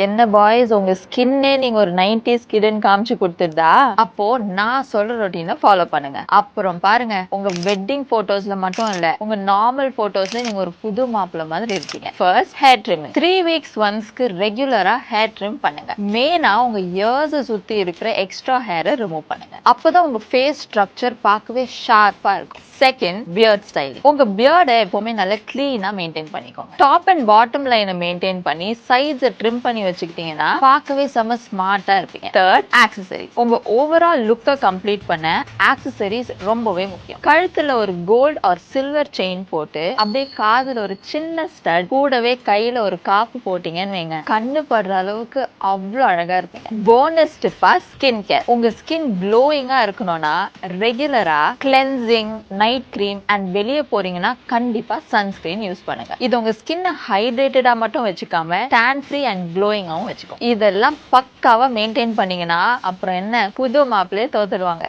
என்ன பாய்ஸ் உங்க ஸ்கின்னே நீங்க ஒரு 90s கிட்னு காமிச்சு கொடுத்துருதா? அப்போ நான் சொல்ற ரொட்டீனை ஃபாலோ பண்ணுங்க. அப்புறம் பாருங்க, உங்க வெட்டிங் போட்டோஸ்ல மட்டும் இல்ல, உங்க நார்மல் போட்டோஸ்ல நீங்க ஒரு புது மாப்பிள்ள மாதிரி இருக்கீங்க. ஃபர்ஸ்ட் ஹேர் ட்ரிம் 3 வீக்ஸ் ஒன்ஸ்க்கு ரெகுலரா ஹேர் ட்ரிம் பண்ணுங்க. மெயினா உங்க இயர்ஸ் சுத்தி இருக்கிற எக்ஸ்ட்ரா ஹேரை ரிமூவ் பண்ணுங்க. அப்பதான் உங்க ஃபேஸ் ஸ்ட்ரக்சர் பார்க்கவே ஷார்ப்பா இருக்கும். Second, beard style. உங்க பியர்டை எப்பவுமே நல்லா கிளீனா மெயின்டைன் பண்ணிக்கோங்க. டாப் அண்ட் பாட்டம் லைனை மெயின்டைன் பண்ணி சைட்ஸை ட்ரிம் பண்ணி வச்சுக்கிட்டீங்கன்னா பார்க்கவே செம ஸ்மார்ட்டா இருப்பீங்க. Third, accessories. உங்க ஓவரால் லுக்கை கம்ப்ளீட் பண்ண ஆக்சசரிஸ் ரொம்பவே முக்கியம். கழுத்துல ஒரு கோல்ட் ஆர் சில்வர் செயின் போட்டு அப்படியே காதுல ஒரு சின்ன ஸ்டட், கூடவே கையில ஒரு காப்பு போட்டீங்கன்னு வைங்க, கண்ணு படுற அளவுக்கு அவ்வளவு அழகா இருப்பீங்க. போனஸ் டிப்பா ஸ்கின் கேர். உங்க ஸ்கின் க்ளோயிங்கா இருக்கணும்னா ரெகுலரா கிளென்சிங், நைட் கிரீம் அண்ட் வெளியே போறீங்கன்னா கண்டிப்பா சன்ஸ்கிரீன் யூஸ் பண்ணுங்க. இது உங்க ஸ்கின் ஹைட்ரேட்டடா மட்டும் வச்சுக்காம டேன் ஃப்ரீ அண்ட் க்ளோயிங்காவும் வச்சுக்கோங்க. இதெல்லாம் பக்காவா மெயின்டைன் பண்ணீங்கன்னா அப்புறம் என்ன, புது மாப்பிள்ளையே தோத்துடுவாங்க.